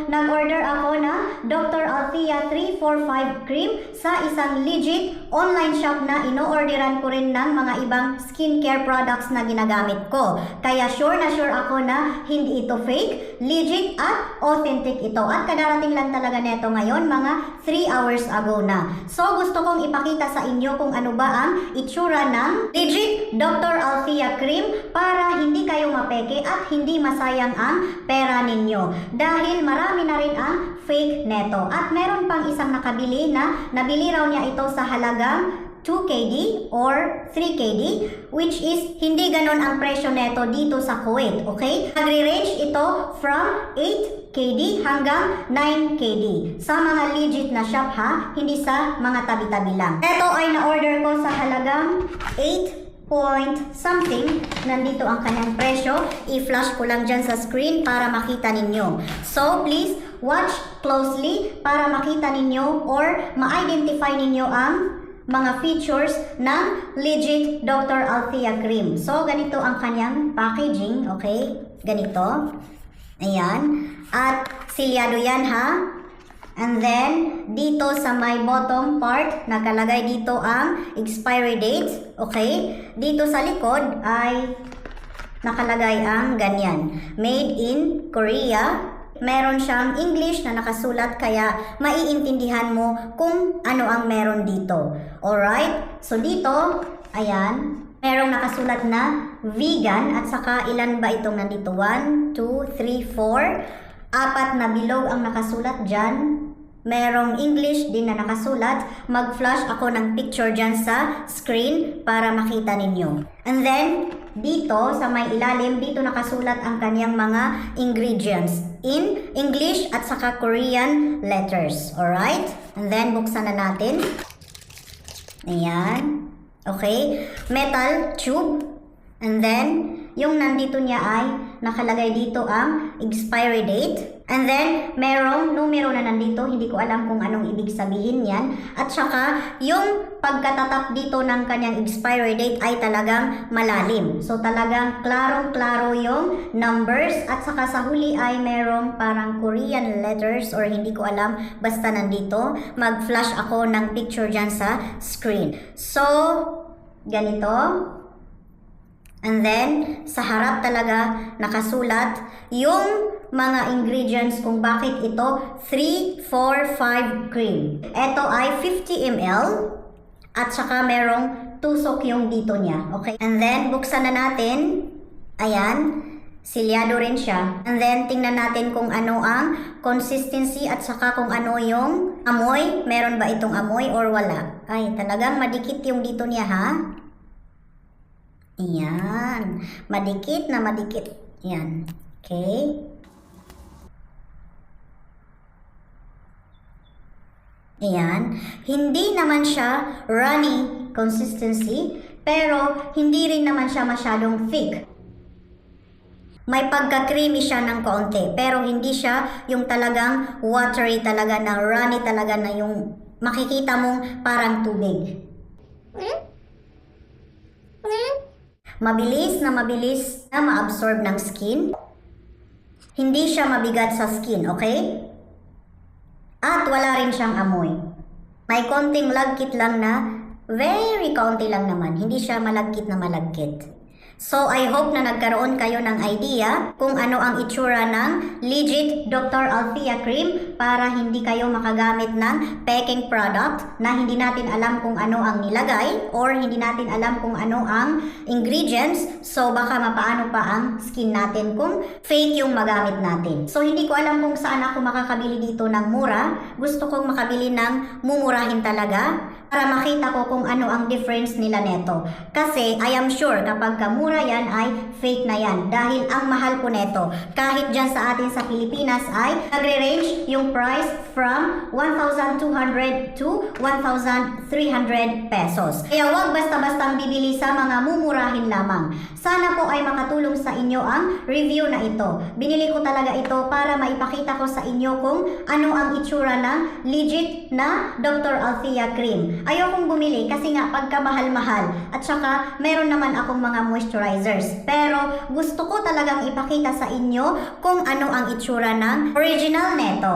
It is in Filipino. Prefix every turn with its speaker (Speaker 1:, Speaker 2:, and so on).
Speaker 1: nag-order ako na Dr. Althea 345 cream sa isang legit online shop na ino-orderan ko rin ng mga ibang skincare products na ginagamit ko. Kaya sure ako na hindi ito fake, legit at authentic ito. At kadarating lang talaga neto ngayon, mga 3 hours ago na. So gusto kong ipakita sa inyo kung ano ba ang itsura ng legit Dr. Althea cream para hindi kayo mapeke at hindi masayang ang pera ninyo. Dahil marami na rin ang fake neto. At meron pang isang nakabili na nabili raw niya ito sa halagang 2KD or 3KD, which is hindi ganon ang presyo neto dito sa Kuwait, okay? Nagre-range ito from 8KD hanggang 9KD. Sa mga legit na shop ha, hindi sa mga tabi-tabi lang. Ito ay na-order ko sa halagang 8 point something. Nandito ang kanyang presyo. I-flash ko lang dyan sa screen para makita ninyo. So please watch closely para makita ninyo or ma-identify ninyo ang mga features ng legit Dr. Althea cream. So ganito ang kanyang packaging, okay? Ganito. Ayan. At silyado yan ha. And then, dito sa my bottom part, nakalagay dito ang expiry date. Okay? Dito sa likod ay nakalagay ang ganyan. Made in Korea. Meron siyang English na nakasulat kaya maiintindihan mo kung ano ang meron dito. Alright? So dito, ayan. Merong nakasulat na vegan at saka ilan ba itong nandito? 1, 2, 3, 4. 4 na bilog ang nakasulat dyan. Merong English din na nakasulat. Mag-flash ako ng picture dyan sa screen para makita ninyo. And then, dito sa may ilalim, dito nakasulat ang kanyang mga ingredients in English at saka Korean letters. Alright? And then, buksan na natin. Ayan. Okay? Metal tube. And then, yung nandito niya ay nakalagay dito ang expiry date. And then, merong numero na nandito. Hindi ko alam kung anong ibig sabihin yan. At saka, yung pagkatatak dito ng kanyang expiry date ay talagang malalim. So, talagang klarong-klaro yung numbers. At saka sa huli ay merong parang Korean letters or hindi ko alam. Basta nandito. Mag-flash ako ng picture dyan sa screen. So, ganito. And then, sa harap talaga nakasulat yung mga ingredients kung bakit ito 345 cream. Ito ay 50 ml at saka merong tusok yung dito niya. Okay? And then, buksan na natin. Ayan. Silyado rin siya. And then, tingnan natin kung ano ang consistency at saka kung ano yung amoy. Meron ba itong amoy or wala? Ay, talagang madikit yung dito niya ha. Ayan. Madikit na madikit. Ayan. Okay. Ayan. Hindi naman siya runny consistency, pero hindi rin naman siya masyadong thick. May pagka-creamy siya ng kaunti, pero hindi siya yung talagang watery talaga na runny talaga na yung makikita mong parang tubig. Mabilis na ma-absorb ng skin. Hindi siya mabigat sa skin, okay? At wala rin siyang amoy. May konting lagkit lang na, very kaunti lang naman. Hindi siya malagkit na malagkit. So, I hope na nagkaroon kayo ng idea kung ano ang itsura ng legit Dr. Althea cream para hindi kayo makagamit ng peking product na hindi natin alam kung ano ang nilagay or hindi natin alam kung ano ang ingredients. So, baka mapaano pa ang skin natin kung fake yung magamit natin. So, hindi ko alam kung saan ako makakabili dito ng mura. Gusto kong makabili ng mumurahin talaga para makita ko kung ano ang difference nila neto. Kasi, I am sure kapag mura yan ay fake na yan dahil ang mahal po neto. Kahit dyan sa atin sa Pilipinas ay nagre-range yung price from 1,200 to 1,300 pesos. Kaya wag basta-bastang bibili sa mga mumurahin lamang. Sana po ay makatulong sa inyo ang review na ito. Binili ko talaga ito para maipakita ko sa inyo kung ano ang itsura ng legit na Dr. Althea cream. Ayokong bumili kasi nga pagkamahal-mahal at saka meron naman akong mga moisturizers. Pero gusto ko talagang ipakita sa inyo kung ano ang itsura ng original neto.